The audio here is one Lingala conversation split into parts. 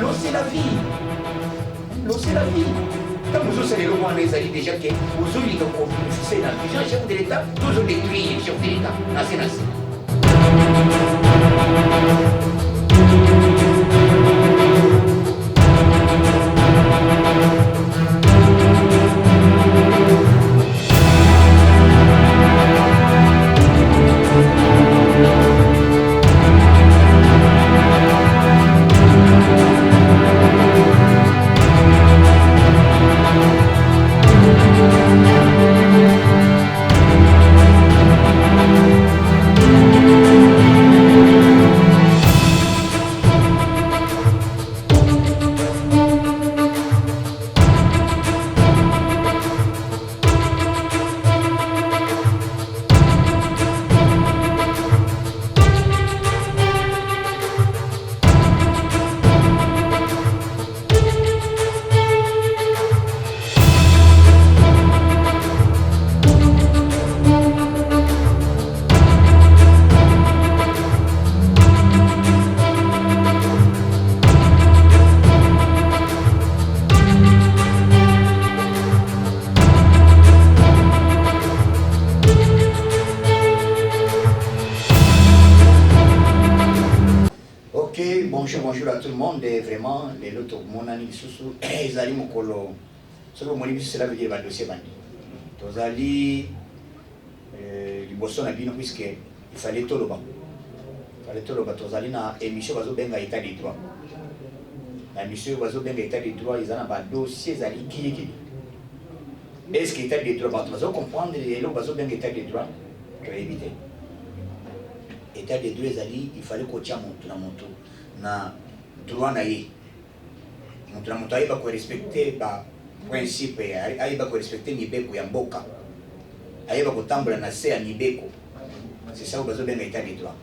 l'eau c'est la vie. L'eau c'est la vie. Quand vous avez les lois, les alliés déjà que vous avez fait la vision chef de l'État, vous avez détruit le chef de l'État. Assez. Bonjour à tout le monde, et vraiment, les autres, mon ami Soussou, ils allaient me coller. Ce que mon ami, cela veut dire le dossier bandi. Tous allés, les bossons à bien, puisqu'il fallait tout le bas. Il fallait tout le bas. Tous allés dans l'émission Bazo Benga État des droits. L'émission Bazo Benga État des droits, ils ont un dossier, ils allaient qui. Est-ce qu'il y a des droits? Vous comprendre, les lots Bazo Benga État des droits, je vais éviter. État des droits, il fallait qu'on tient mon tour. Na droit na ye mutu aiba ko respecter ba principe aiba ko respecter mibeko ya mboka aiba ko tambola na se ya mibeko. C'est ça bazo benga état des droits.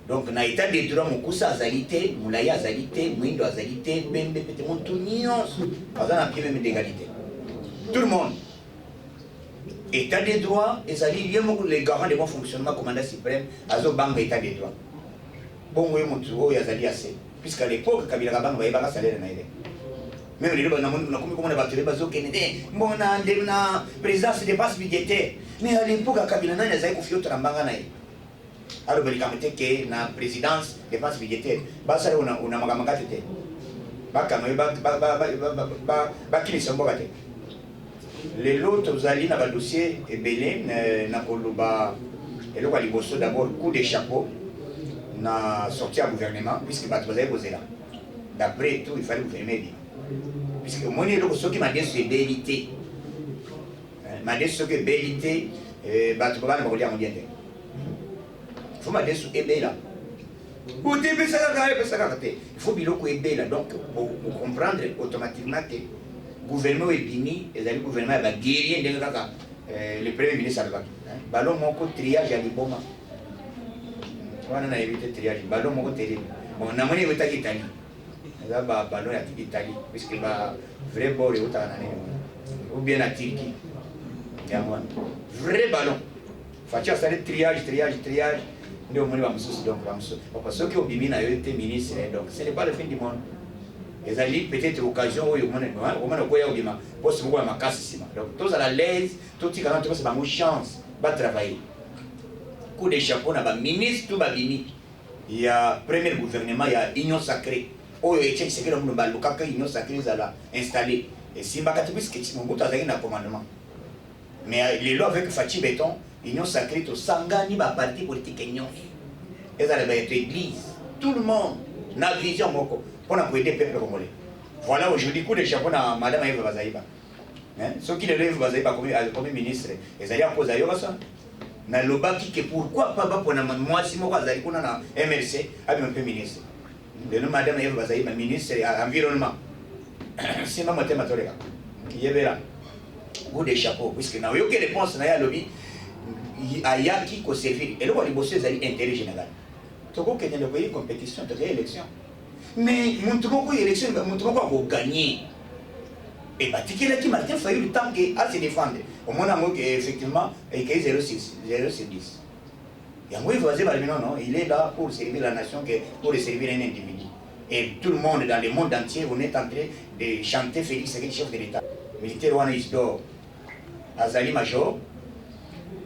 Donc na état des droits mukusa azalité mulaya azalité mwindo azalité bembe pete muntu nyonso bazana pied même d'égalité tout le monde. État des droits ezali yemo les garants de bon fonctionnement commandant suprême azo banga état des droits. Bon, oui, mon tour, il y a des assez. Puisqu'à l'époque, Kabila Rabang va y avoir un salaire. Même les gens qui ont battu les bateaux, bon, la présidence des passes budgétaires. Mais à l'époque, Kabila n'a pas confié au Trambanganaï. Alors, il y a la présidence des passes budgétaires. Basa, on a magamagate. Bakama, Bakini Sambogate. Les lots, aux alliés, dans le dossier, et Belé, Nakoluba, et le Waliboso, d'abord, coup de chapeau. Na sorti au gouvernement, puisque Batouza est posé là. D'après tout, il fallait gouverner. Puisque moi, ce qui m'a dit, c'est vérité. M'a dit ce que vérité, Batouza va me dire. Il faut m'a dit ce que est là. Il faut que est là. Donc, pour comprendre automatiquement que le gouvernement est fini, et le gouvernement va guérir le premier ministre Salva. Ballon, mon côté, triage à l'Iboma. On a évité le triage. Ballon, mon côté. On a monnaie au Italie. Là, ballon à l'Italie. Puisque le vrai bord est au Tanane. Ou bien à Turquie. Vrai ballon. Faut que ça triage. Nous avons un souci. Donc, ceux qui ont bien été ministres, donc ce n'est pas le fin du monde. Ils ont peut-être l'occasion où ils ont eu ma casse. Donc, tous à la l'aise, tout ce qui est c'est une chance de travailler. Coup de chapeau, on a ministre, tout va venir. Il y a premier gouvernement, il y a union sacrée. Oh, il y a une sécurité, union sacrée, ils ont installé. Et si Mbakatibis, qui est un commandement. Mais les lois avec Fatih Béton, union sacrée, tout Sangani, ma parti politique, ils ont été église. Tout le monde n'a vision pour aider le peuple congolais. Voilà aujourd'hui, coup de chapeau, Madame Eva Bazaïba. Ceux qui le lèvent Bazaïba comme ministre, ils allaient en cause à ça. Na lobaki que pourquoi pas pour moi si moi azali kuna na MRC avec un peu ministre de nous madame Eva Bazaï ma ministre environnement c'est ma moitié matoleka qui est là goût de chapeau puisque na yoke réponse na ya lobby ayaki ko servir et le quoi les bosser azali intérêt général to ko kenya le pays compétition de élection mais montrons ko élection montrons ko gagner. Et bah, qui Martin Fayou le temps à se défendre. Au moins, effectivement, il est 0,6, 0,10. Il y a un non, il est là pour servir la nation, pour servir un individu. Et tout le monde, dans le monde entier, on est en train de chanter Félix Tshisekedi, chef de l'État. Militaire wana Isidore, azali major,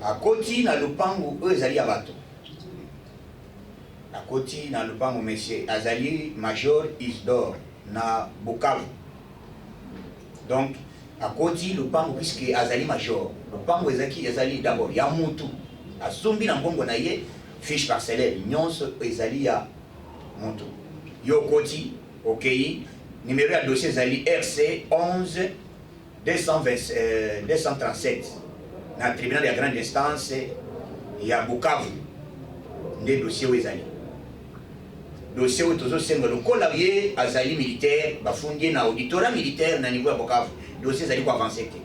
à côté na lupangu, eux azali abato. À côté na lupangu, monsieur, azali major Isidore, na Bukavu. Donc, à côté lupangu, puisque azali major, lupangu ezali d'abord, ya mutu. A sombi na mbongo na ye, fiche parcellaire, nyonso ezali ya mutu. Yo koti, ok, numéro de dossier zali RC 11 237 dans le tribunal de la grande instance il y a Bukavu des dossiers où ezali dossier où tozo senga lokola ye azali militaire bafundi na auditorat militaire na niveau ya Bukavu dossier zali ko avancer te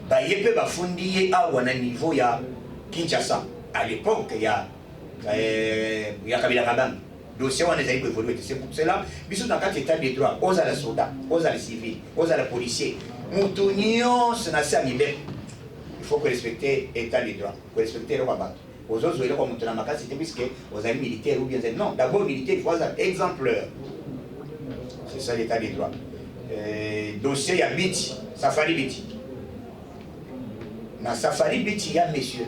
ba yepe bafundi ye awa na niveau ya Kinshasa à l'époque ya Kabila Kabanga dossier wana ezali évoluer. C'est pour cela biso na kati état de droit aux ala soldats aux ala civils aux ala policiers mutu nyonso na sa mibeko il faut que respecter état de droit que respecter le bato aux autres eloko mutu na makasi te puisque ozali militaire ou bien non d'abord militaire il faut être exemplaire. C'est ça l'état de droit. Dossier ya Biti Safari Biti na Safari Biti ya monsieur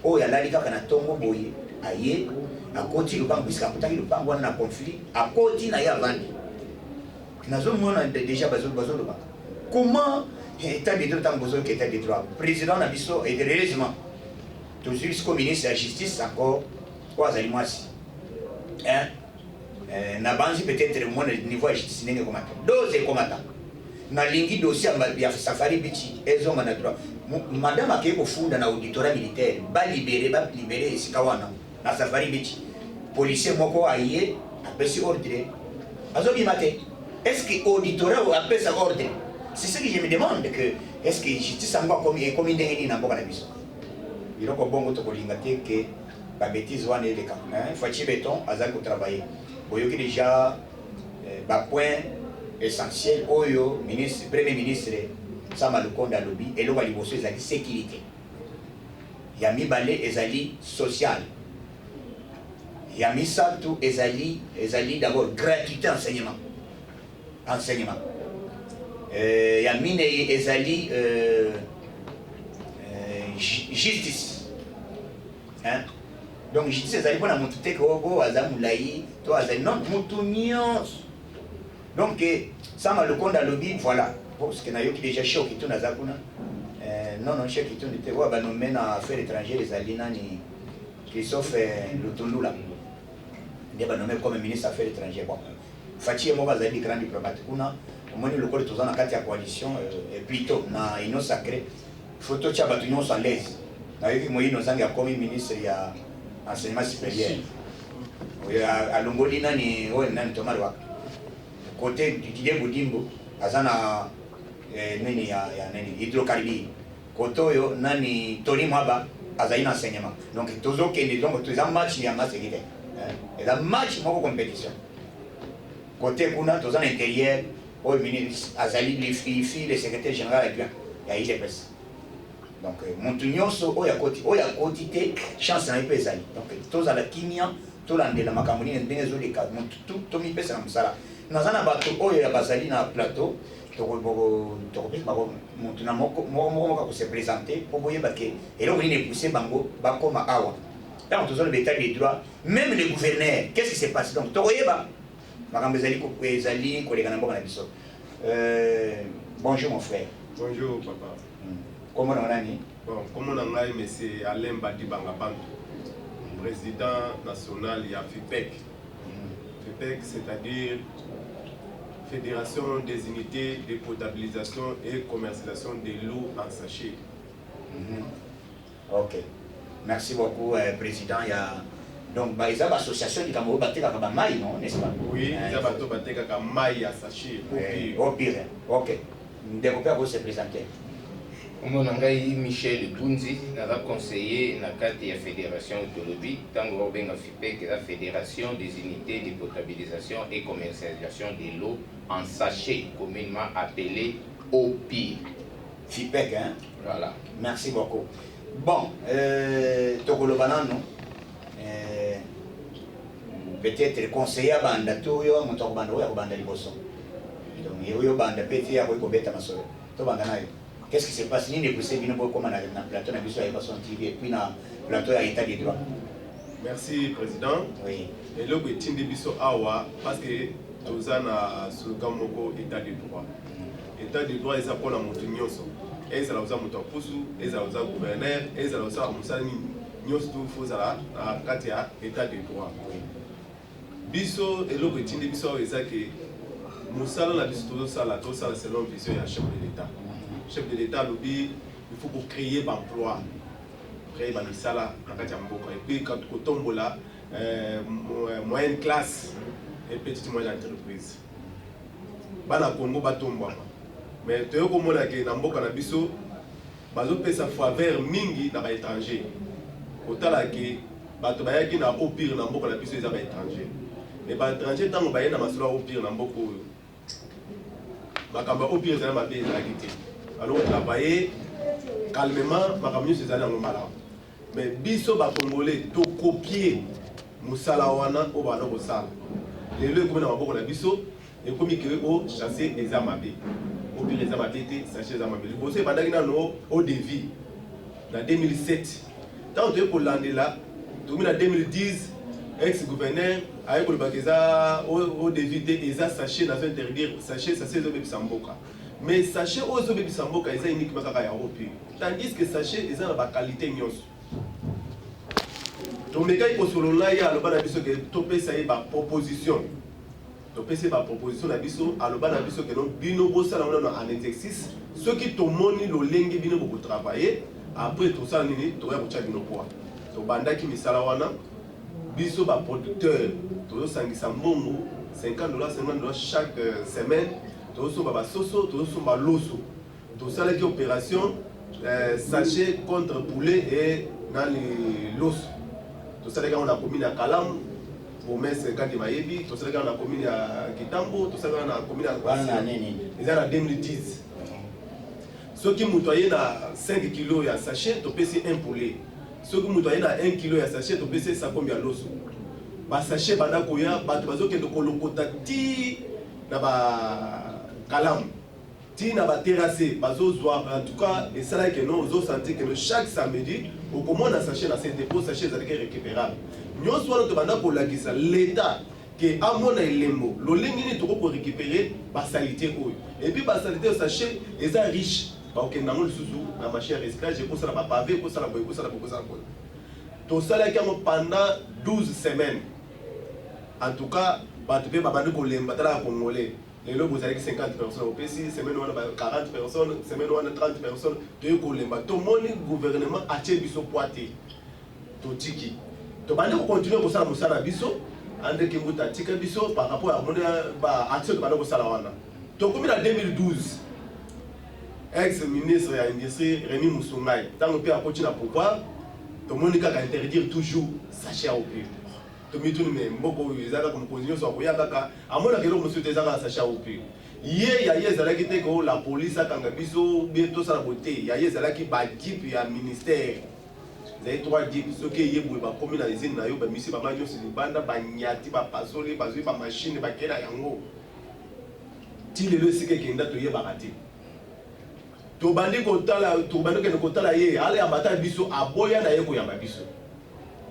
oyo alali kaka na tongo boye aye akoti lupango puisque akutaki lupango wana na conflit akoti na ye avandi nazomona déjà bazoloba comment état de droit tant besoin qu'état de droit président na biso et heureusement toujours jusqu'au ministre de la justice encore oyo azali mwasi na banzi peut-être mona niveau ya justice ndenge ekomata dose ekomata nalingi dossier ya Safari Biti ezonga na droit madame akei kofunda na auditorat militaire balibere esika wana na Safari Biti policier moko aye apesi ordre azobima te. Est-ce que auditorat apesa ordre? C'est ce que je me demande, que est-ce que justice ango komi ndenge nini na mboka na biso biloko bongo tokolinga te ke babétise wana eleka Fachi Beton azali kotravailler boyoki déjà bapoint essentiel oyo ministre premier ministre Sama Lukonde alobi eloko ya liboso ezali sécurité ya mibale ezali social ya misato ezali d'abord gratuité enseignement ya mine ezali justice donc justice ezali mpona mutu te ko aza mulai to azali non mutu nyonso donc Sama Lukonde alobi voilà parce que nayoki déjà chef kitu naza kuna non chef kitu nite oyo banome na affaire étrangère ezali nani Christophe Lutundula nde banome comme ministre affaires étrangères. Bon Fachi ye moko azali grand diplomate kuna omoni lokolo toza na kati ya coalition plutôt na union sacrée faut totia bato nyonso à l'aise nayoki moyino ozangi akomi ministre ya enseignement supérieur alongoli nani oyo nani Thomas Lwaka côté Didier Budimbo aza na nini ya nini hydrocarbure côté oyo nani Tony Mwaba azali na enseignement donc tozokende donc toza match ya masekite eza match moko compétition côté kuna toza na intérieur oyo ministre azali lifi le secrétaire général adjoint ya IDPS donc mutu nyonso oyo akoti te chance na ye mpe ezali donc tozala kimia tolandela makambo nini ndenge ezoleka mutu tomipesa na mosala naza na bato oyo ya bazali na plateau tokopesa mutu na moko akose présenter mpo boyeba ke eloko nini epousse bango bakoma awa ntango tozoloba état de droit même le gouverneur qu'est-ce qui se passe donc tokoyeba makambo ezali koleka na mboka na biso. Bonjour mon frère. Bonjour papa. Comment on a dit? Bon, comment on a dit, c'est Alain Badibanga Bantou, président national de FIPEC. FIPEC, c'est-à-dire Fédération des unités de potabilisation et commercialisation de l'eau en sachet. Ok. Merci beaucoup, président. Il y a donc il y a une association qui a une maille, non, n'est-ce pas? Oui, il y a une maille à sachet. Au pire. Ok. Développeur vous se présenter. Mon nom est Michel Bunzi, conseiller dans la Fédération Autolobie, Tango Benga FIPEC, la Fédération des unités de potabilisation et commercialisation de l'eau en sachet, communément appelée OPIR. FIPEC, hein? Voilà. Merci beaucoup. Bon, Tokolo Banano, peut-être conseiller banda to yo moto banda oya banda liboso donc yo banda peti ya ko beta masolo to banda nayo qu'est-ce qui se passe ni ne poussé bino comme na plateau na biso ya son TV et puis na plateau ya état de droit. Merci président. Oui. Et le tindi biso awa parce que tozana slogan moko état de droit. État de droit eza pona moto nyonso. Eza la uza moto pusu, eza la uza gouverneur, eza la uza musala nyonso tout fozala na kati ya état de droit. Biso eloko tindi biso eza que musala na biso to sala selon vision ya chef de l'État. Chef de l'État lobi il faut pour créer l'emploi. Créer ba misala na kati ya mboka et puis quand kotombola moyenne classe et petite moyenne entreprise. Bana Congo batomba. Mais tu komona ke na mboka na biso bazo pesa faveur mingi na ba étranger. Kotala ke bato bayaki na au pire na mboka na biso eza ba étranger. Mais ba étranger tango baye na masolo au pire na mboka oyo. Bakamba au pire za mabe ezalaki te. Alors travailler calmement makamyo ezali ngo malamu. Mais biso ba congolais to copier musala wana o bana ko sala. Lelo ko na maboko na biso et komi ke o chasser les amabe. Au pire les amabe te sachez les amabe. Bo se bandaki na no au défi na 2007. Tant que pour landela, to mi na 2010 ex-gouverneur avec le bageza au défi te eza sachet na interdire sachet ça c'est zo samboka. Mais sachet aux zo samboka eza uniquement kaka ya au pire. Tandis que sachet eza na ba qualité nyonso. Donc, il faut que l'on ait une proposition. Donc, la proposition en exercice. Ceux qui ont monné le lingue pour travailler, après tout ça, ils ont un poids. Donc, banda qui misalawana, biso ba producteur, tout ça, $50, $50 chaque semaine. Tout ça, ba soso, tout ça, ba loso. Tout ça, les opérations, sachet contre poulet et dans les l'os. Tout ça, on a commis à Kalam, au moins 50 Maïbi, tout ça, on a commis à Kitambo, tout ça, on a commis à Kwasi. Ils ont en 2010. Ceux qui moutoyaient à 5 kg à sachet, tu peux un poulet. Ceux qui moutoyaient à 1 kg à sachet, tu peux ça combien l'os. Bah, sachet, Banakoya, Batuazo, qui est de Kolokota, ti, na Kalam. Si na ba terrassé, en tout cas, et ça là que nous avons senti que chaque samedi, au comment on a sachet dans ces dépôts, sachet récupérable. Nous sommes pour l'État qui a mon élément, le ligne pour récupérer la salité. Et puis la salité au sachet est riche. Donc on a la machine à recyclage, pour ça la pavé, pour ça la boue, pour ça la boue. Tout ça là pendant 12 semaines. En tout cas, tu peux pas le congolais. Les lobes vous avez 50 personnes au PC, semaine où on a 40 personnes, semaine où on a 30 personnes, tout le gouvernement a tué biso poité. Tout tiki. Tu vas continuer pour ça, Moussa Biso, André Kimbuta, Tika Biso, par rapport à mon action de Banoko Salawana. Donc, comme en 2012, ex-ministre de l'Industrie, Rémi Moussoungaï, tant que tu as continué à pouvoir, tout le monde a interdire toujours sachet au pire. To mitu ni mboko izaka comme position so koya kaka amona kelo monsieur tezaka sacha au pire ye ya yezala ki te ko la police akanga biso bientôt ça la beauté ya yezala ki ba équipe ya ministère les trois équipes ce qui yebwe ba komi na usine na yo ba misi ba manyo si banda ba nyati ba pasoli ba zui ba machine ba kela yango ti le sike kenda to yeba kati to bandi ko tala ko tala ye ale abata biso aboya na ye ko yamba biso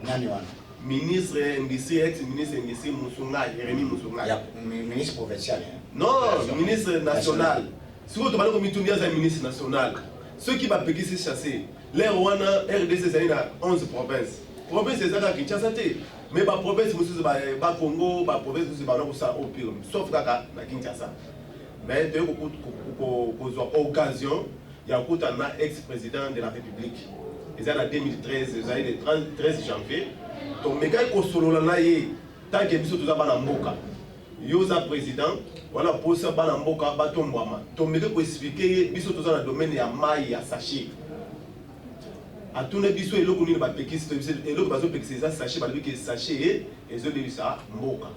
nani wana ministre industrie, ex-ministre industrie Moussoungaï, Rémi Moussoungaï. Ministre provincial. Non, ministre national. Si vous avez un ministre national, ceux qui vont payer ces chassés, les Rwanda, RDC, c'est 11 provinces. Province, c'est ça qui chasse. Mais la province, c'est Congo, la province, c'est au pire. Sauf Kaka, na Kinshasa. Mais de occasion, il y a un ex-président de la République. Et ça, en 2013, le 13 janvier. Donc, mais quand il solo la naie, tant que biso tuza bana mboka, yoza président, voilà pour ça bana mboka batombama. Donc, mais pour expliquer biso tuza dans domaine ya mai ya sachet. A tout le biso eloko ni ba pekisi to biso eloko bazo pekisi za sachet ba lui que sachet et zo de ça mboka.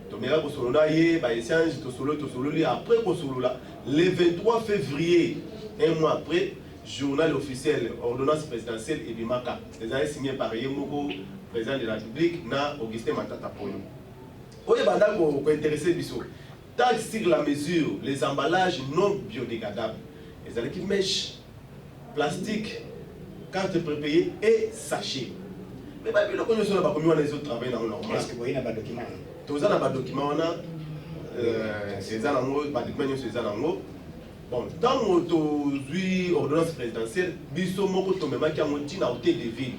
Donc, mais là pour solo naie, ba échange to solo li après ko solo la le 23 février, un mois après. Journal officiel, ordonnance présidentielle et Bimaka. Les années signées par Yemoko, président de la République, na Augustin Matata Ponyo. Oye banda ko intéressé biso. Taxe sur la mesure, les emballages non biodégradables. Les avec mèches, plastique, carte prépayée et sachets. Mais bah, le connaissons là, comme les autres travaillent dans le normal. Est-ce que vous avez un document? Tous les documents, c'est ça, c'est ça. Bon, tant que tu as ordonnance présidentielle, biso moko to mema ki amoti na hôtel de ville.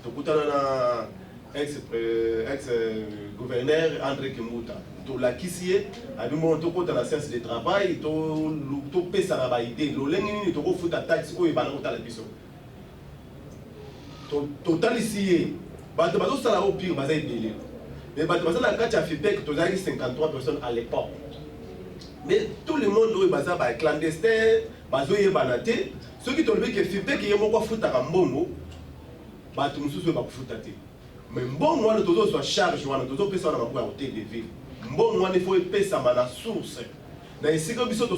To kutana na ex-gouverneur André Kimbuta. To la kisie, abi mo to kota na séance de travail, to pesa na ba idée, lo lengi ni to ko futa taxe o ibana ko tala biso. To talisier, ba to bazo sala au pire baza ibele. Mais ba to baza na kati ya FIPEC to zaki 53 personnes à l'époque. Mais tout le monde est basé sur les clandestins, basé banaté. Ceux qui ont dit que FIPEC est mon foutu à Mbongo, bah tout le monde va foutre. Mais Mbongo, on doit soit charge, on doit payer ça dans la hôtel de ville. Mbongo, il faut payer ça dans la source. Dans les séquences, ils sont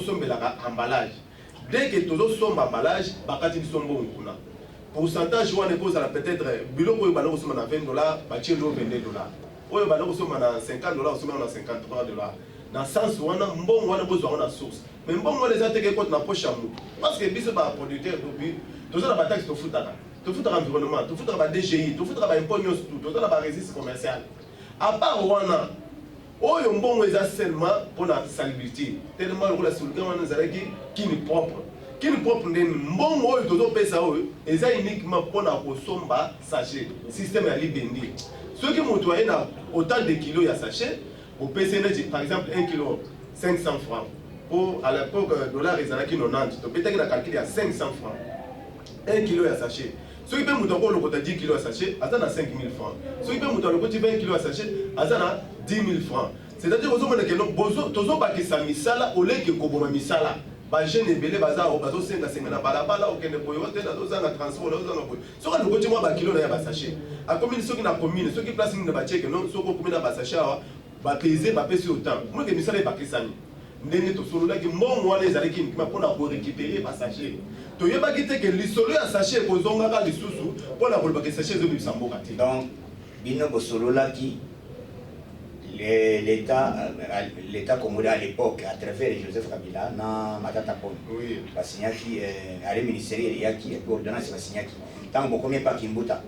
emballage. Dès que tu as son emballage, bakati sont bons. Pourcentage, on est peut-être bilo ko balo ko na $20, bati lo $22. Oyo balo ko na $50, on se met na $53. Dans le sens où on a un besoin de source. Mais bon, on les a été contre la poche à nous. Parce que bis ba producteur depuis tout ça la bataille to foutaka. To foutaka environnement, to foutaka DGI, to foutaka impôt tout, to la résistance commerciale. À part wana, oyo mbongo eza seulement pour la salubrité. Tellement la solution on a qui est propre. Qui est propre ndeni mbongo oyo to pesa oyo eza uniquement pour la kosomba sachet. Système ya libendi. Ceux qui motoyé na autant de kilos ya sachet au PCN, par exemple, 1 kg, 500 francs. Pour, à l'époque, dollar, ils ont 90. Donc, peut-être qu'il a calculé à 500 francs. 1 kg à sachet. Ceux qui peuvent monter 10 kg à sachet, ils ont 5 000 francs. Ceux qui peuvent monter 20 kg à sachet, ils ont 10 000 francs. C'est-à-dire que vous avez dit que misala au lait que vous avez misala. Ba jeune belé bazar bazo senga senga na balabala okende boyo te na dozanga transport dozanga boyo soka lokoti mwa ba kilo na ya ba sachet a commune soki na commune soki place ni ba check non soko commune na ba sachet awa ba peser ba pesi autant moi que misala ba kesani ndenge to solo la ki mbongo wana ezali ki ma pona ko récupérer ba sachet to yeba ki te que lisolo ya sachet ko zonga ka lisusu pona ko ba sachet zo bi samboka te donc bino ko solo la ki l'État congolais à l'époque, à travers Joseph Kabila, na Matata Ponyo. Oui. Basignaki, à les ministériels, il y a qui, l'ordonnance Basignaki. Tant que vous pas Kimbuta,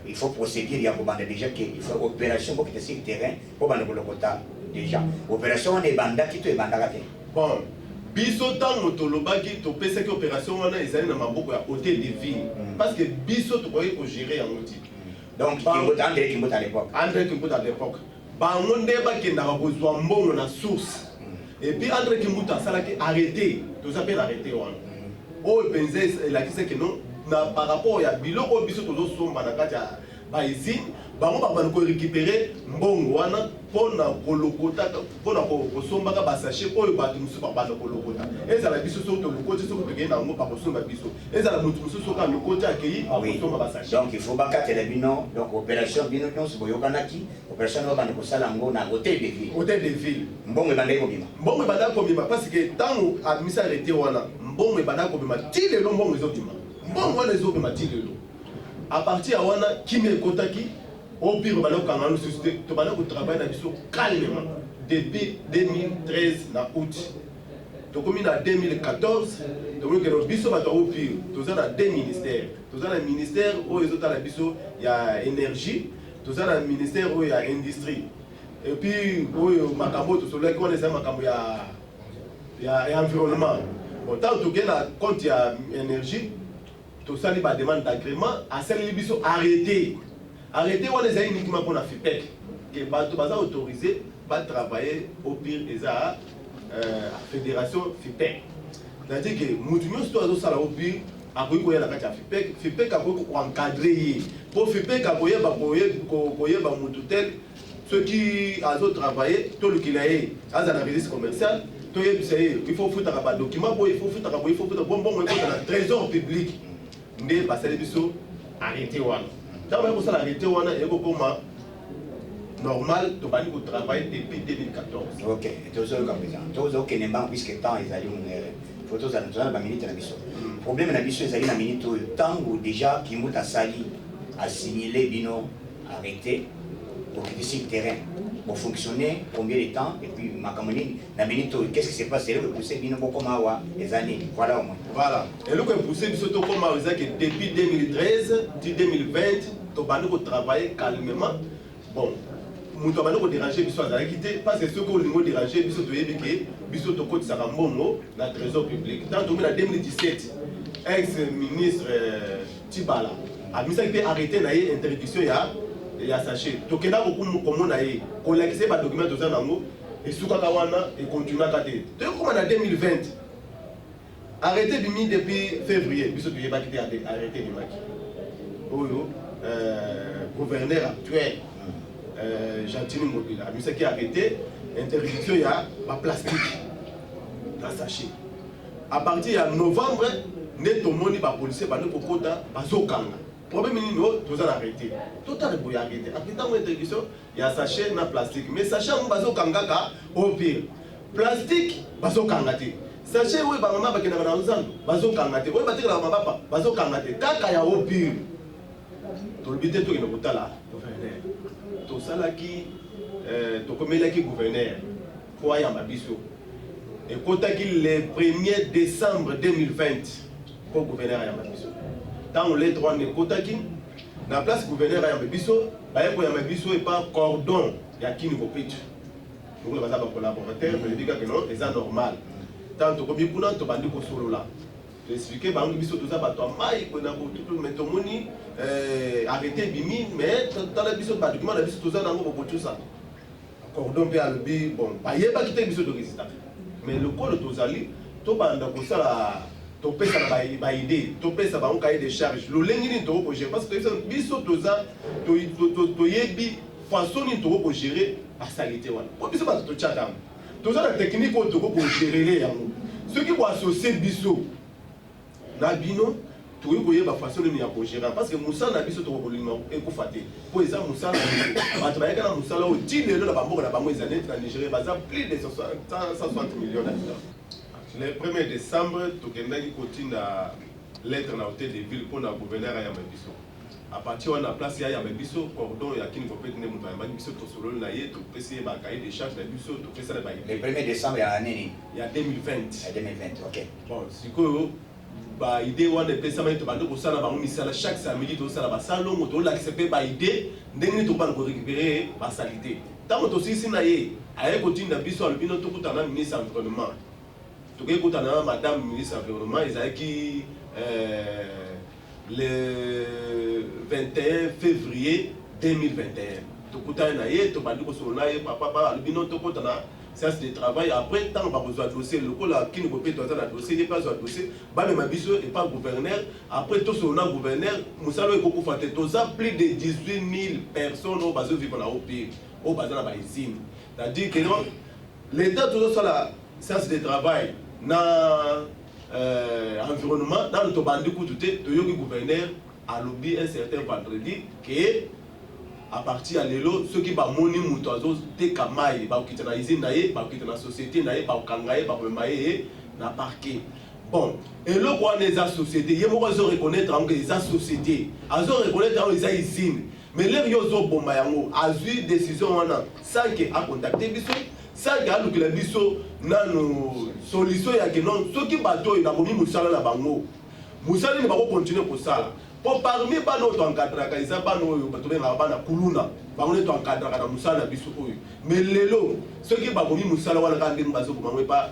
il faut procéder, il y a déjà qu'il faut opération pour que sur le terrain, pour que le quota déjà. Opération on est banda qui est banda. Bon. Biso tant motolobaki to pesa ki opération wana ezali na maboko ya hôtel de ville parce que biso to koyi ko gérer en outil. Donc, André Kimbuta à l'époque. André Kimbuta à l'époque. Bango ndeba kenda ba kozwa mbongo na source. Et puis André Kimbuta salaki arrêté, tout ça peut arrêter wana. O penze la ki se que non na par rapport ya biloko biso to somba na kati ya ba usine, bango ba ko récupérer mbongo wana pona kolokota pona ko somba ka ba sachet oyo ba tumusu ba ba kolokota. Ezala biso so to lokoti so ko pegena ngo pa ko somba biso. Ezala mutu musu so ka lokoti akei ba somba ba sachet. Donc il faut pas qu'à bino donc opération bino nyonso boyokanaki opération no bana ko sala ngo na hôtel de ville. Hôtel de ville. Mbongo banda ko bima. Mbongo banda ko bima parce que tant administration arrêté wana mbongo banda ko bima tile lo mbongo zo bima. Mbongo wana zo bima tile lo. À partir de wana kimi kotaki au pire bana ko kangano société to bana ko travailler na biso calmement depuis 2013 na août. To komi na 2014 to ko ke biso ba to au pire to za na deux ministères. To za na ministère o ezota la biso ya énergie, to za na ministère o ya industrie. Et puis o makambo to solo ko les makambo ya environnement. Bon tant to ke na compte ya énergie tout ça, il demande d'agrément à celle qui sont arrêtés. Arrêtés, on les a uniquement pour la FIPEC. Que Bato Baza autorisé va travailler au pire des la fédération FIPEC. C'est-à-dire que Moutounion, si tu as ça au pire, après il y a la carte FIPEC, FIPEC a encadré. Pour FIPEC, il y a Moutoutel, ceux qui ont travaillé, tout le qu'il a eu, à la résistance commerciale, il faut foutre un document, il faut foutre un bon trésor public. Mais parce que les biso arrêté wana. Tant même pour ça arrêté wana et comme normal to bani ko travailler depuis 2014. OK, tozo ka président. Tozo ke nemba puisque temps ils allaient une photo za nzana ba minute na biso. Problème na biso ezali na minute temps où déjà Kimbuta sali assimilé bino arrêté pour quitter sur le terrain pour fonctionner combien de temps et puis makamoni na minute qu'est-ce qui s'est passé le pousser bino beaucoup mawa les années voilà au moins voilà et le pousser biso to comme que depuis 2013 2020 to bandi ko travailler calmement bon muto bandi ko déranger biso azala quitter parce que ce que lingo déranger biso to yebi ke biso to koti saka mbongo na trésor public tant to na 2017 ex-ministre Tibala a mis été arrêté na interdiction ya sachet tokenda beaucoup komona ye ko lakise ba document to zanango et soukaka wana et continue à te to comme en 2020 arrêté bimi depuis février biso to yeba kité arrêté du maki oyo gouverneur actuel Gentili Mobila a mis qui arrêté interdiction ya ba plastique na sachet à partir de novembre net au monde ba policier ba ne kokota bazokanga problème ni no tous arrêté total boy arrêté après tant interdiction il y a sachet na plastique mais sachet on bazokanga ka au pire plastique bazokanga te sachet oui ba mama ba kena na uzando bazokanga te oui ba tekala mama papa bazokanga te kaka ya au pire to bité to ina kotala gouverneur to sala ki to komela ki gouverneur ko ya mabiso et kotaki le 1er décembre 2020 pour gouverneur ya mabiso tant les droits ne kotaki na place gouverneur ya mabiso ba yeko ya mabiso et pas cordon ya kini ko pitu donc la basa ba collaborateur mais dit que non c'est normal tant to kobi kuna to bandi ko solo là to expliquer ba biso to za ba to mai ko na ko tout mais to moni arrêter bimi mais dans la biso ba document la biso to za nango ko tout ça cordon pe albi bon ba yeba kité biso de résultat mais le col tozali to banda ko sala to pesa na ba idée to pesa ba on cahier de charge lo lengi ni to ko gérer parce que biso toza to yebi façon ni to ko gérer ba salité wana ko biso ba to tchadam toza la technique ko to ko gérer yango ceux qui vont associer biso na bino to ko yeba façon ni ya ko gérer parce que musa na biso to ko lima e ko faté po eza musa ba to ba yaka musala o tilelo na ba mboka na ba mweza net na Nigeria baza plus de 160 millions d'habitants. Le 1er décembre, Tokenda qui continue à lettre na hôtel de ville pour le gouverneur à Yamabiso. À partir de la place à Yamabiso, cordon, il y a qui ne peut pas tenir mon Yamabiso, tu solo naïe, tu peux essayer de cahier des charges de Biso, tu fais ça de le 1er décembre, il y a l'année. Il y a 2020. Il y a 2020, ok. Bon, c'est que bah idée ou des personnes qui te ça là misala chaque samedi tout ça là salon to l'accepter ba idée ndenge to pas récupérer ba salité. Tant que aussi sinaye, aye continue na Biso albino to kutana ministre environnement. Tout écoute à madame ministre de l'environnement, ils ont qui le 21 février 2021. Tout écoute à naïe, tout pas du coup sur naïe, papa, le binon tout écoute à ça c'est le travail. Après tant qu'on va besoin de dossier, le coup là qui ne peut pas être dans dossier, il n'est pas besoin de dossier. Bah mais ma biso et pas gouverneur. Après tout sur le gouverneur, Moussalo est beaucoup faté. Tout ça plus de 18 000 personnes au bas de vivre au pays, au bas de la usine. C'est-à-dire que non, l'État tout ça là, ça c'est le travail. Dans l'environnement, dans le tobandi koutoute, le gouverneur a lobby un certain vendredi que à partir de l'élo, ceux qui vont moni moutoiseaux, des kamaï, bah qui na usine naïe, bah qui na société naïe, bah kangaï, bah maïe, na parquet. Bon, et le quoi les sociétés, il y a moi je reconnaître en que les sociétés, à je reconnaître en les usines, mais les yozo bombayango, a eu décision on a, sans que a contacté biso. Ça y a le que biso na no solution ya que non ceux qui bateau il a commis musala na bango musala ne va pas continuer pour ça pour parmi pas notre encadré ka isa ba no bateau na ba na kuluna ba on est encadré na musala na biso oyo mais lelo ceux qui ba commis musala wala ka ngeni bazo ko pas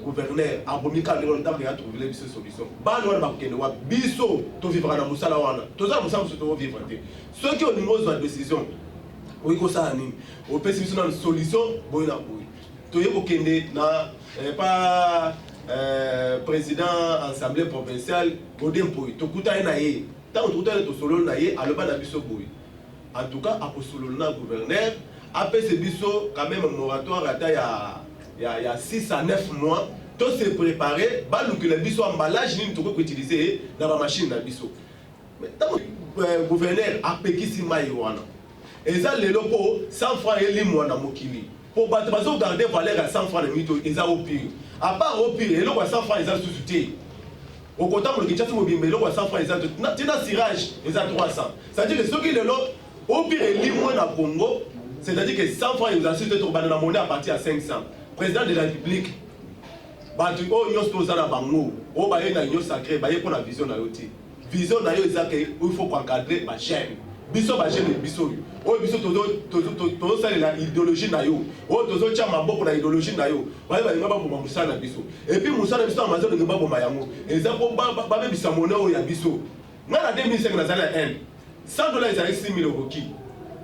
gouverneur a commis ka lelo ndaka ya trouver biso solution ba no ba kende wa biso to vivre na musala wana to za musala to vivre te ceux qui ont une mauvaise décision oui comme ça ni au pessimiste dans solution bon na oui to yeko kende na pas président assemblée provinciale godem poy to kuta na ye tant to kuta to solo na ye aloba na biso boy en tout cas a solo na gouverneur après ce biso quand même moratoire ata ya 6 à 9 mois to se préparer ba lu que le biso emballage ni to ko utiliser na ba machine na biso mais tant gouverneur a pekisi mai wana et ça les locaux 100 francs et limon na mokili pour battre bazo garder valeur à 100 francs de mito et ça au pire à part au pire et le 100 francs ils ont sous-souté au comptant le Kinshasa mobile à 100 francs exact tina cirage exact 300 c'est-à-dire que ceux qui le lot au pire libre na Congo c'est-à-dire que 100 francs ils assistent être dans la monnaie à partir à 500 président de la République batu o nyos to zana bango o ba yena nyos sacré ba yeko na vision na yoti vision na yo ezaka il faut encadrer ma chaîne biso ba chaîne biso o biso to salela idéologie na yo o tozo tia maboko na idéologie na yo ba ba ngaba boma musala biso et puis musala biso amazo ngaba boma yango ezako ba be bisa monnaie o ya biso ngana 2005 na zala 1 $100 ezali 6 000 euros ki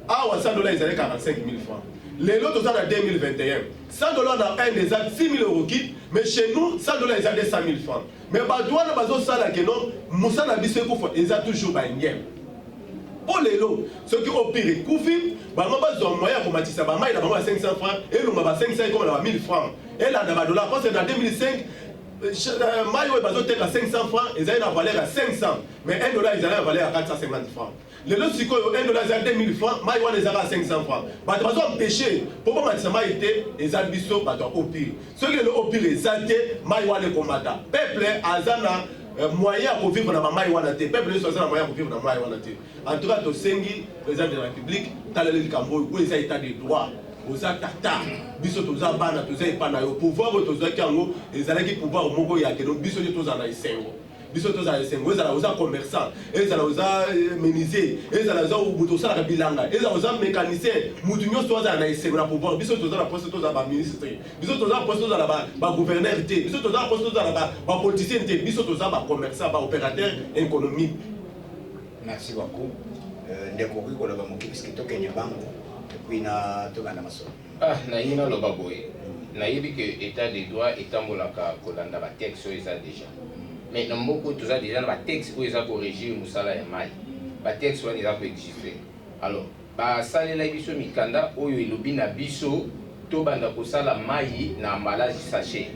awa $100 ezali 45 000 francs. Les lots sont en 2021. $100 dans un des 6 000 euros qui, mais chez nous, $100 ils ont 100 000 francs. Mais Badouane, Bazo Sala, que non, Moussa Nabissé Koufou, ils ont toujours pas une guerre. Pour les lots, ceux qui ont pire Koufi, Bangaba ont moyen pour Matissa Bama, il a 500 francs, et nous avons 500 comme on a 1000 francs. Et là, dans la parce que dans 2005, Mayo et Bazo à 500 francs, ils ont une valeur à 500. Mais $1, ils ont une valeur à 450 francs. Le lot si quoi $1 à 2000 francs, Maïwan les a à 500 francs. Bah tu vas empêcher pour pas mettre ça été et ça biso bah au pire. Ceux qui le au pire les athées, Maïwan les combattants. Peuple azana moyen pour vivre dans Maïwan athée. Peuple les azana moyen pour vivre dans Maïwan athée. En tout cas, to sengi président de la République, talé le Cambo, où ils a état des droits. Aux tata, biso toza bana toza epana yo pouvoir toza kango ezalaki pouvoir moko ya keno biso toza na isengo. Biso toza esengo ezala oza commerçant ezala oza menuisier ezala oza mutu sala bilanga ezala oza mécanicien mutu nyonso toza na esengo na pouvoir biso toza na poste toza ba ministre biso toza na poste toza na ba gouverneur te biso toza na poste toza na ba politicien te biso toza ba commerçant ba opérateur économique. Merci beaucoup. Ndeko ko loba moki puisque tokenya bango puis na tokana maso. Na ina loba boye. Na yebi que état de droit etambolaka kolanda ba texte eza déjà. Mais dans beaucoup de choses, déjà, les textes où ils ont corrigé le Moussala et Maï, les textes où ils ont existé. Alors, ça, les biso mikanda, où ils ont bien biso, tout banda kosala Maï na emballage sachet.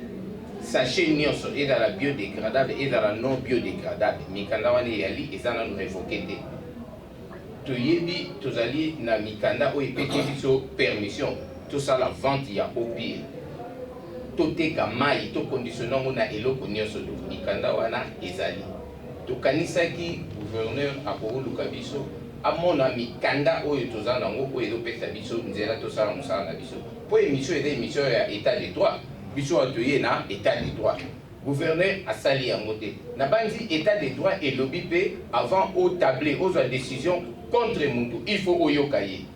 Sachet nyonso, et dans la biodégradable et dans la non biodégradable. Mikanda wane yali, et ça nous révoqué. Tu yebi, tu allais na mikanda où ils pété biso permission. Tout ça, la vente, il y a au pire. Toteka mai to conditionnant na eloko nyonso do mikanda wana ezali to kanisaki gouverneur akoluka biso amona mikanda oyo tozana ngo oyo ezopesa biso nzela to sala musala na biso po émission ya état de droit biso atoye na état de droit gouverneur asali yango te na bandi état de droit et lobby pe avant au tabler aux décision contre mutu il faut oyoka ye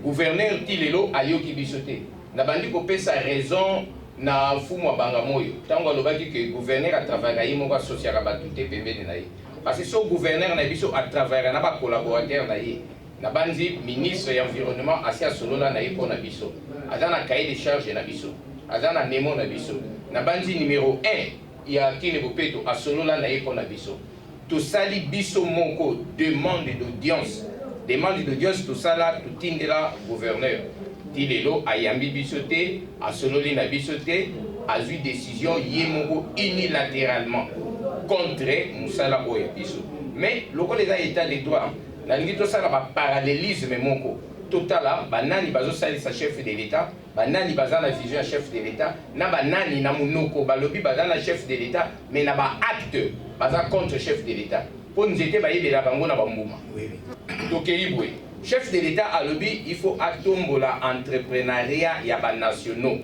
gouverneur tilelo ayoki biso te na bandi ko pesa raison na fumo banga moyo tango alobaki que gouverneur a travaillé moko associé à batute pembeni na ye parce que so gouverneur na biso a travaillé na ba collaborateur na ye na bandi ministre de l'environnement asia solola na ye pona biso azana cahier de charge na biso azana memo na biso na bandi numéro 1 ya kine bopeto a solola na ye pona biso to sali biso moko demande d'audience to sala to tindela gouverneur Tilelo ayambi bisoté, a sololi na bisoté, a eu décision yemoko unilatéralement contre Moussala Oya biso. Mais le les état de droit, na ngito sala ba parallélisme moko. Totala banani bazo sali sa chef de l'état, banani bazana vision chef de l'état, na banani na munoko balobi bazana chef de l'état, mais na ba acte baza contre chef de l'état. Pour nous aider ba yebela bango na bambuma. Oui. Donc ibwe. Chef de l'État à lobby, il faut atombola entrepreneuriat yaba nationaux.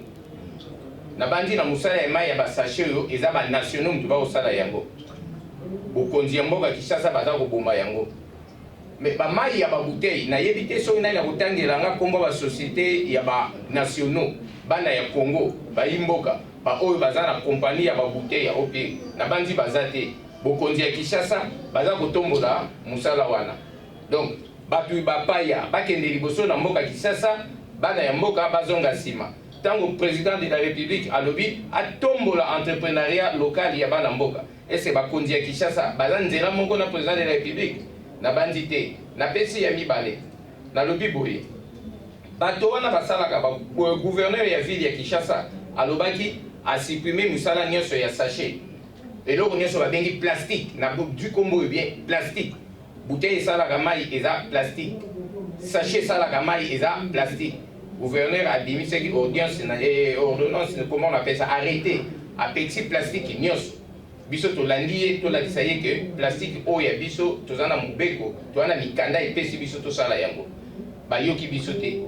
Na bandi na musala ema yaba sachet yo ezaba nationaux mtuba osala yango. Bokonzi mboka Kinshasa baza ko bomba yango. Mais ba mai yaba bouteille na yebite so ina ya kotangela nga kombo ba société yaba nationaux bana ya Congo ba imboka ba oyo baza na compagnie yaba bouteille ya OP na bandi bazate bokonzi ya Kinshasa baza kotombola musala wana. Donc batu bapaya bakende liboso na mboka Kinshasa bana ya mboka bazonga sima tango président de la République alobi atombola entrepreneuriat local ya bana mboka ese bakonzi ya Kinshasa bazanzela moko na président de la République na bandité na pesi ya mibale na lobi boye bato wana basalaka ba gouverneur ya ville ya Kinshasa alobaki a supprimer musala nyonso ya sachet eloko nyonso babengi plastique na du kombo bien plastique. Bouteille salaka mai eza plastique. Sachet salaka mai eza plastique. Gouverneur a dit que audience et ordonnance comment on appelle ça arrêté à petit plastique nyos. biso tolandi tolakisa ye ke plastique oyo ya biso toza na mobeko toza na mikanda epesi biso tosala yango bayoki biso te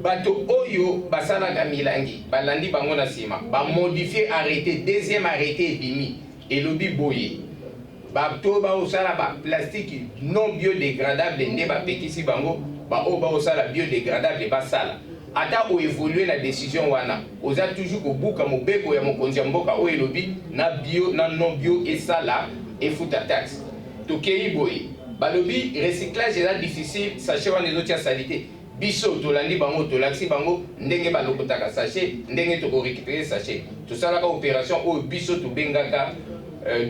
bato oyo basalaka milangi balandi bango na nsima bamodifie arrêté deuxième arrêté ebimi elobi boye bato baosala baplastique non biodégradable nde bapekisi bango baoyo baosala biodégradable basala ata oévolue na décision wana oza toujours kobuka mobeko ya mokonzi ya mboka oyo elobi na bio na non bio esala efuta taxe tokei boye balobi recyclage eza difficile sachet wana ezotia salite biso tolandi bango tolakisi bango ndenge balokotaka sachet ndenge tokorécupérer sachet tosalaka opération oyo biso tobengaka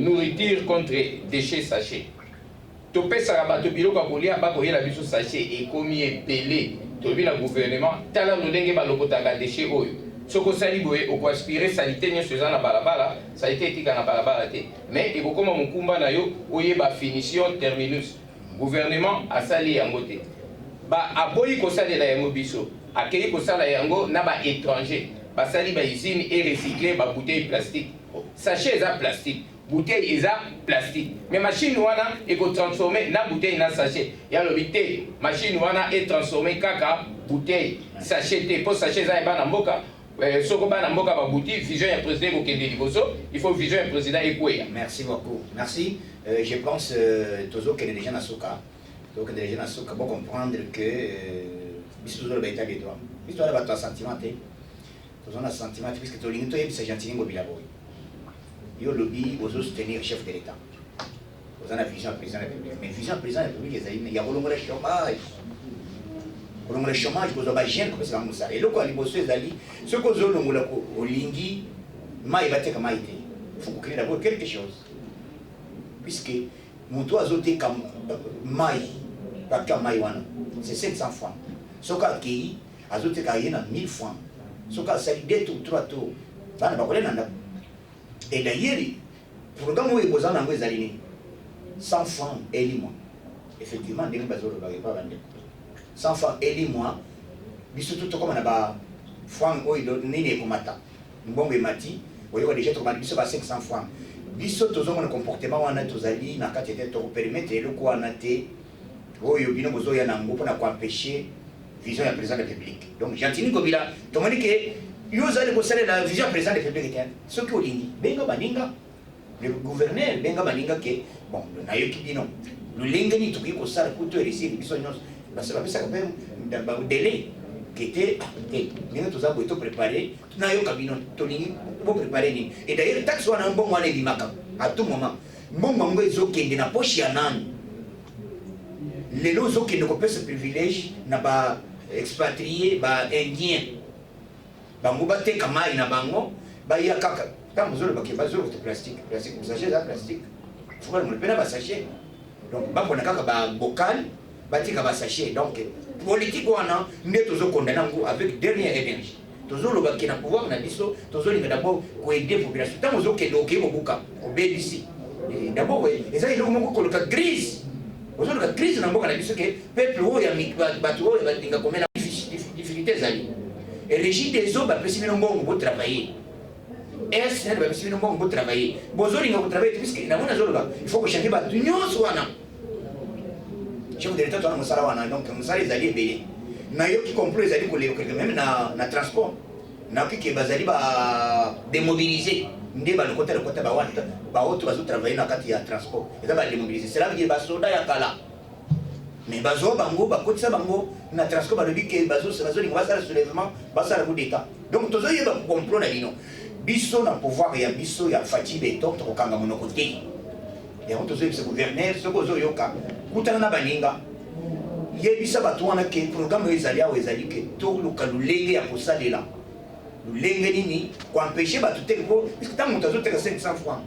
nourriture contre déchets sachet topesaka bato biloko ya kolia bakoyela biso sachet ekomi ebele tolobi na gouvernement tala lolenge balokotaka déchet oyo soki osali boye okoaspire salite nyonso eza na balabala salite etika na balabala te mais ekokoma mokumba na yo oyeba finition terminus gouvernement asali yango te aboyi kosalela yango biso akei kosala yango na baétranger basali bausine e recycle babouteille plastique sachet eza plastique bouteille eza plastique mais machine wana ekotransforme na bouteille na sachet yalobi te machine wana etransforme kaka bouteille sachet te mpo sachet eza eba na mboka soko bana mboka babouti vision ya président ekokende liboso il faut vision ya président ekweya. Merci beaucoup, merci. Je pense tozokende déjà na suka donc déjà na suka pour comprendre que biso tozoloba état de droit biso tozala bato ya sentiment te tozala na sentiment te puisque tolingi toyebisa gentil ngobila boye yo lobi ozosoutenir chef de l'état oza na vision ya président de la république mais vision ya président de la république ezali ya kolongola chômage kolongola chômage kozwa bagene kopesaka mosala eloko ya liboso ezali soki ozolongola olingi mai bateka mai te faut créer d'abord quelque chose puisque moto azoteka mai baka mai wana c'est 500 francs soki akei azoteka ye na 1000 francs soki asali 2 tours 3 tours bana bakolela ndako et d'ailleurs programme oyo eboza nango ezali nini 100 francs eli mois effectivement ndenge bazolobaka epa bandeko 100 francs eli mois biso to tokoma na ba francs oyo nini ekomata mbongo emati oyoka déjà tokoma biso ba 500 francs biso tozomona comportement wana tozali na kati te tokopermettre eloko wana te oyo bino bozoya nango mpona koempêcher vision ya président de la République donc Gentini Ngobila tomoni ke yo ozali kosalela vision ya président de la République te soki olingi benga baninga le gouverneur benga baninga ke bon nayoki bino lolenge nini tokoki kosala po to eresili biso nyonso bapesaka mpe badélai kete te ndenge toza boye topréparé nayoka bino tolingi boprépare nini et d'ailleurs taxe wana mbongo wana ebimaka à tout moment mbongo yango ezokende na poche ya nani lelo ozokende kopesa privilège na baexpatrié baindien bango bateka mai na bango baya kaka ntango ozolobake bazolokote plastique sachet eza plastique fokalongolo mpe na basachet donc bapona kaka babocal batika basachet donc politique wana nde tozokondana yango avec dernière énergie tozolobaki na pouvoir na biso tozolinga d'abord koaider population ntango ozokende okei kobuka obebisi d'abord eza eloko moko koluka crise ozoluka crise na mboka na biso ke peuple oyo bato oyo balinga komena difficulté ezali régime des eaux bapesi bino mbongo botravailler esnel bapesi bino mbongo botravailler bozolinga kotravailler puisque nango nazoloba il faut kochange bato nyonso wana chef de l'état toana mosala wana donc mosala ezali ebele nayoki complot ezali koleka même na transport nayoki ke bazali bademobilize nde balokota bawata baoto bazotravaille na kati ya transport eza bademobilize cela veut dire basoda ya kala mais bazwa bango bakotisa bango na transport balobi ke bazolinga basala soulèvement basala coup d'état donc tozoyeba complot na bino biso na pouvoir ya biso ya fati beton tokokanga monoko te yango tozoyebisa gouverneur soki ozoyoka kutana na baninga yebisa bato wana ke programme oyo ezali awa ezali ke toluka lolenge ya kosalela lolenge nini koempêche bato te po puisque ntango moto azoteka 500 francs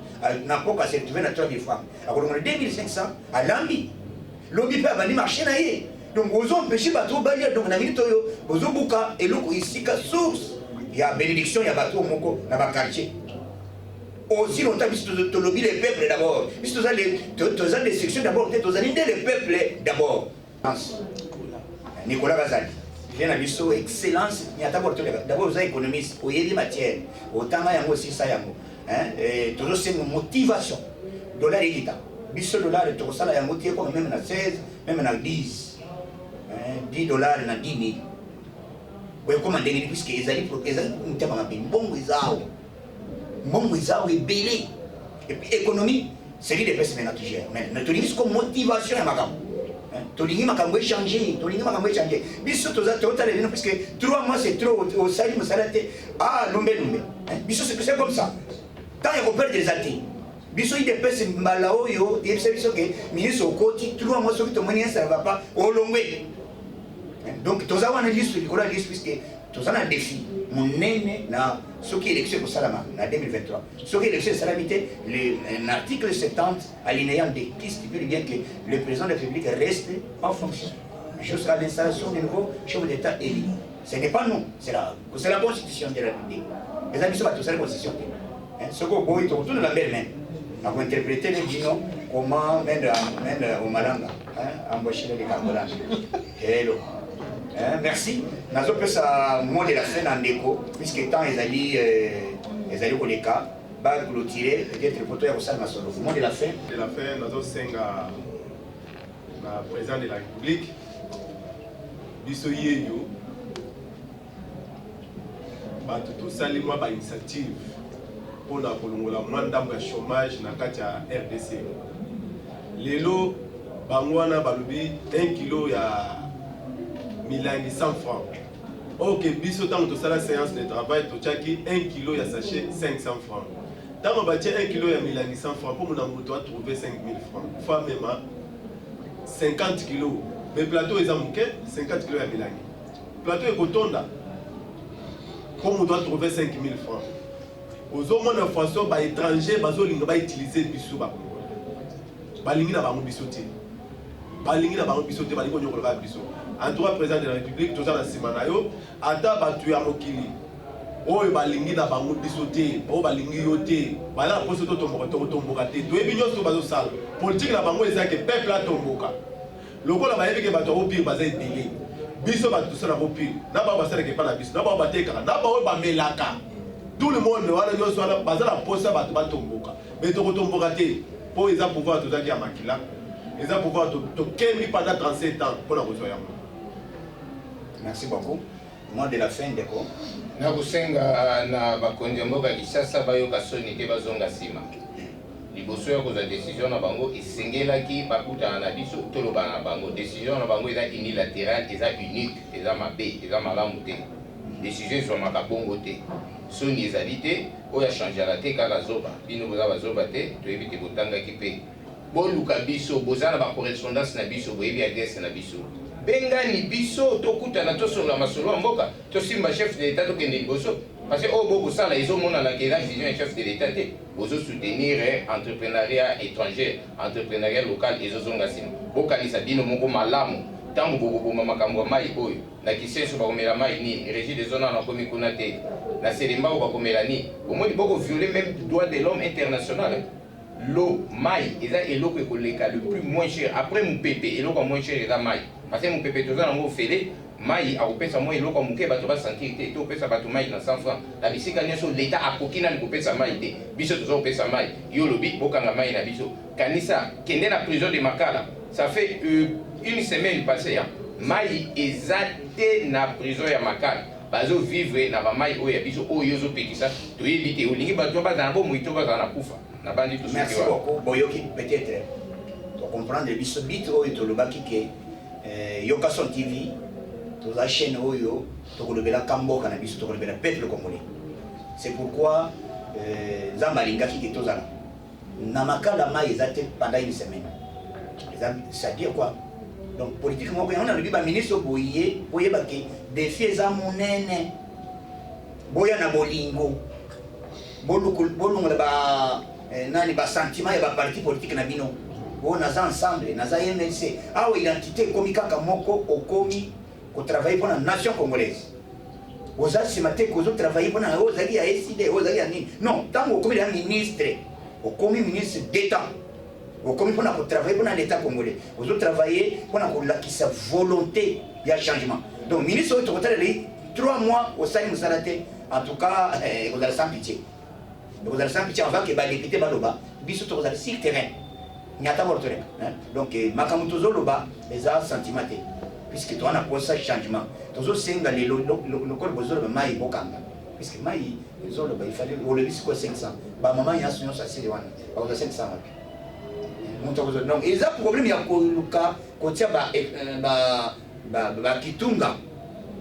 na mpoka asertuve na 3000 francs akolongola 2500 alambi lobi mpe abandi marché na ye donc ozoempêche bato obalia donc na minute oyo bozobuka eloko esika source ya bénédiction ya bato moko na baquartier aussi longtemps biso tolobi le peuple d'abord biso toza des sections d'abord te tozali nde le peuple d'abord Nicolas Bazali vient na biso excellence nyata borto d'abord oza économiste oyebi matière otanga yango osisa yango toujours c'est une motivation dollar état biso dollar to sala ya motié comme même na 16 même na 10 $10 na 10 000 ouais comment ndenge puisque ezali mutema mabe mbongo izao ebele et puis économie c'est lui des personnes maintenant qui gèrent mais to limite comme motivation ya makambo tolingi makambo échanger biso tozala leno puisque 3 mois c'est trop au sali mosala te lumbe biso c'est comme ça tant ya koperdre les athées biso ide pese mbala oyo yebisa biso ke ministre okoti 3 mois soki tomoni ça va pas olongwe donc toza wana liste likola liste puisque toza na défi monene na soki élection kosalama na 2023 soki élection esalami te l'article 70 alinéa 2 qui stipule bien que le président de la République reste en fonction jusqu'à l'installation du nouveau chef d'État élu. Ce n'est pas nous, c'est la constitution de la République. Les amis sont tous la constitution. Ce qu'on peut tout la belle même. On va interpréter les dino comment même au Malanga, embaucher les Cambodgiens. Hello. Merci. Nous avons fait ça mot de la fin en déco, puisque tant les alliés pour les cas, va clôturer peut-être photo à Ossal Masolo. Mot de la fin. De la fin, nous avons 5 président de la République. Biso yeyo. Tout ça, les mois initiative pour la mandat de chômage dans la RDC. Lelo, bangwana balubi 1 kilo ya milani 100 francs. Ok, biso tant que ça la séance de travail, tu as 1 kilo ya sachet 500 francs. Tant que 1 kilo ya milani 100 francs, pour mon amour, tu dois trouver 5000 francs. Fois même 50 kilos. Mais plateau est à 50 kilos ya milani. Plateau est cotonda. Comme on doit trouver 5 000 francs. Aux hommes de façon, les étrangers vont utiliser le bisou. Balingi na bango bisoté. Balingi na bango bisoté, balingi na bango bisoté. En tout cas, président de la République, tout ça dans Simanayo, ata batu ya mokili. Oyo balingi na bango bisoté, o balingi yoté. Bala poso to tomboka te. To ebinyo so bazo sala. Politique na bango ezaki peuple a tomboka. Lokola ba yebike batu o pire bazai délai. Biso ba tout ça na bopile na ba basala ke pa na biso na ba bateka na ba o ba melaka tout le monde wala yo so na bazala posa ba tomboka mais to tomboka te pour ils a pouvoir tout ça qui a makila ils a pouvoir to kemi pendant 37 ans pour la rejoindre. Merci beaucoup. Moi de la fin de quoi na kusenga na bakonzi mboka Kisasa bayoka soni ke bazonga sima liboso ya koza décision na bango esengelaki bakutana na biso toloba na bango décision na bango eza unilatérale eza unique eza mabe eza malamu te décision ezwamaka bongo te soni ezali te oyo achangeaka te kaka zoba bino boza bazoba te toyebi te botangaki mpe boluka biso boza na bacorrespondance na biso boyebi adresse na biso bengani biso tokutana tosolola masolo ya mboka tosimba chef de l'état tokende liboso parce que au beaucoup ça ils ont mon la vision chef de l'état vous soutenir entrepreneuriat étranger entrepreneuriat local et zozonga sim bokali sabino moko malamu tango bobo makambo mai oyo na kisenso ba komela mai ni régie des zones na komi konate na selemba ba komela ni au moins boko violer même droit de l'homme international l'eau mai eza eloko ekoleka le plus moins cher après mon pépé eloko moins cher eza mai parce que mon pépé toza nango fele mai akopesa moi eloko moke bato basentir te topesa bato mai na 100 francs na bisika nyonso l'état akoki nani kopesa mai te biso toza kopesa mai yo lobi bokanga mai na biso kanisa kende na prison de Makala ça fait une semaine passée mai eza te na prison ya Makala bazo vivre na ba mai oyo ya biso oyo zo pekisa toyebi te olingi bato bazana bo moito bazana na kufa na bandi to merci beaucoup boyoki peut-être pour comprendre biso bit oyo to lobaki ke Yoka Son TV la chaîne oyo tokolobela kamboka na biso tokolobela peuple congolais. C'est pourquoi Zamalinga qui tozala na Makala mai ezate pendant une semaine. C'est-à-dire quoi? Donc politiquement on a le ba ministre boye baki défi eza monene. Boya na bolingo. Bolungo ba nani ba sentiment ya ba parti politique na bino. On a ensemble, on a MLC. Ah oui, l'identité comme Kaka Moko au Komi, qu'on travaille pour la nation congolaise. Vous avez ce matin que vous travaillez pour la Ozali à SID, Ozali à Nîmes. Non, tant que vous êtes ministre, au Komi ministre d'État, au Komi pour travailler pour l'État congolais. Vous avez travaillé pour la volonté de changement. Donc, ministre, vous avez 3 mois au sein de Salate. En tout cas, vous avez sans pitié. vous allez sentir avant que les députés baloba biso to vous allez sur terrain nyata morto rek donc makamuto zoloba les a sentiment puisque toi on a posé ça changement tozo senga le col bozolo mai bokanga puisque mai zoloba il fallait au levis quoi 500 ba maman ya sunyo ça c'est wana ba 500 donc ils ont problème ya koluka kotia ba kitunga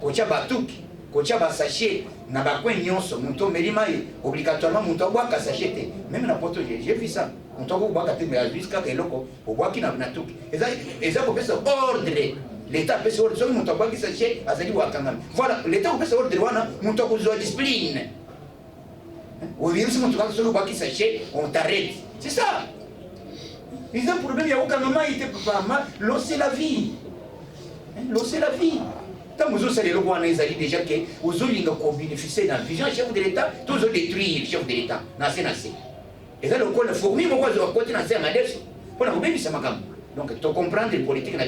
kotia batuki kotia ba sachet na ba coin nyonso monto melima obligatoirement monto boaka sachet même na poto j'ai vu ça monto boaka te mais jusqu'à eloko boaki na tuki ils ont fait ordre l'état peut se ordre monto boaki sachet azali wakanga voilà l'état peut se ordre wana monto ko zo discipline au lieu de monto boaki sachet on t'arrête c'est ça. Ils ont problème, il y a aucun moment, il était pas l'eau c'est la vie. L'eau c'est la vie. Tant que vous avez le droit, ils ont déjà que vous avez bénéficié dans la vision chef de l'État, tous ont détruit le chef de l'État. Et ça, le coup, le fourmi, moi, je vais continuer à faire ma dette. Pour nous bénir, c'est ma gamme. Donc, tu comprends les politiques, la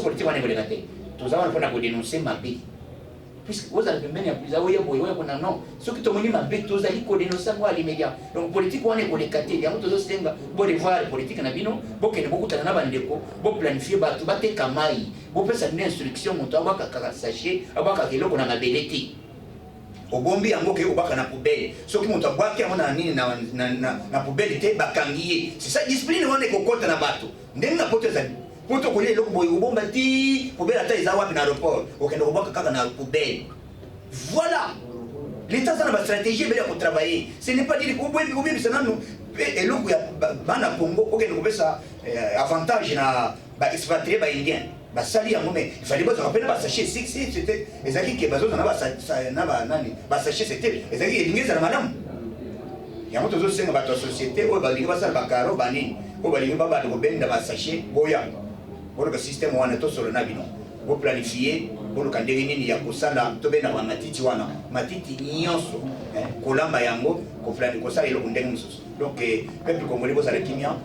politique, on est regarder. Tous avons dénoncer ma vie. Puisque vous avez bien appris, non, ceux qui ont mis ma bête, tous allez dénoncer moi à l'immédiat. Donc, politique, on est pour les cater. Il y a d'autres choses, bon, les voir, politique, bon, beaucoup de gens, bon, planifier, tout battre kamaï, bon, faire une instruction, on doit avoir un sachet, avoir un kilo qu'on a ma belleti. Au bombi, en gros, on va na poubelle. Ceux qui m'ont embarqué, on a mis na poubelle, c'était bakangier. C'est ça, discipline, on est au côté na bateau. N'est-ce pas pour ça? Pour te connaître le boy au bombati, poubelle à taille zawa dans l'aéroport, aucun robot qui a dans poubelle. Voilà. L'État a une stratégie pour travailler. Ce n'est pas dire que vous pouvez nous et l'eau qui a Congo, aucun robot ça avantage na expatrié par indien. Bah sali à moment, il fallait pas se rappeler bah sachet c'était les amis qui besoin na nani bah sachet c'était les amis qui à la madame. Il y a d'autres choses dans la société où bah les ça bakaro bani, où bah les baba de robin dans sachet boya. Pour le système wana to sur le nabino pour planifier pour le kandeli nini ya kosala to bena wa matiti wana matiti nyonso kolamba yango ko planifier ko sala iloko ndenge mususu donc peuple congolais boza la kimia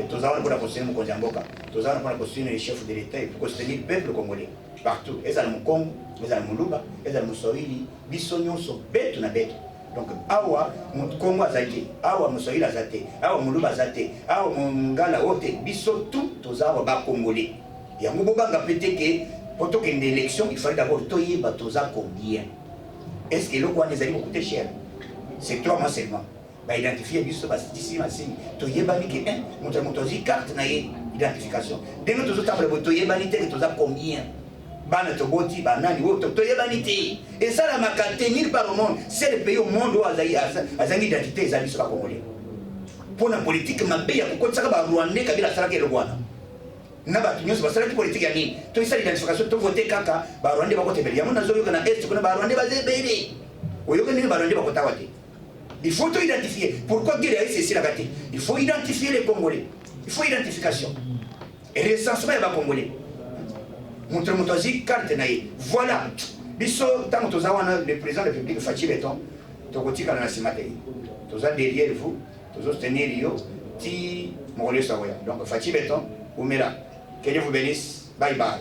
tous avons pour la position mokonzi mboka tous avons pour la position les chefs de l'état et pour soutenir le peuple congolais partout ezala mu Congo ezala mu Luba ezala mu Swahili biso nyonso betu na betu. Donc, awa mu Congo azate, awa mu Swahili azate, awa mu Luba azate, awa mu Ngala ote, biso tout tozawa ba congolais. Ya mu bobanga pété que pour que une élection, il fallait d'abord toyeba toza combien. Est-ce que le quoi les amis coûter cher? C'est 3 mois seulement. Bah identifier biso ba d'ici ma signe. Toyeba ni que mon tozi carte na identification. Dès que tozo table toyeba ni que toza combien. Bana toboti banani woto toyebanité et ça la maka tenir par le monde c'est le pays au monde où azangi identité ezali sur la congolais pour la politique mabe ya kokotaka ba rwandais kabila salaka le bwana na ba tunyo ba salaka politique ya nini to isa identification to voter kaka ba rwandais bako tebeli yamuna zo yoka na est kuna ba rwandais bazebeli oyoka ni ba rwandais bako tawate il faut to identifier pourquoi dire c'est ici la gâté il faut identifier les congolais il faut identification et recensement ya ba congolais. Montre motozi carte naïe. Voilà. Biso tant que le président de la République Fachi Beton, tokotika na simatei. Toza derrière vous, tozo soutenir yo ti Mongolais Savoya. Donc Fachi Beton, Oumera. Que Dieu vous bénisse. Bye bye.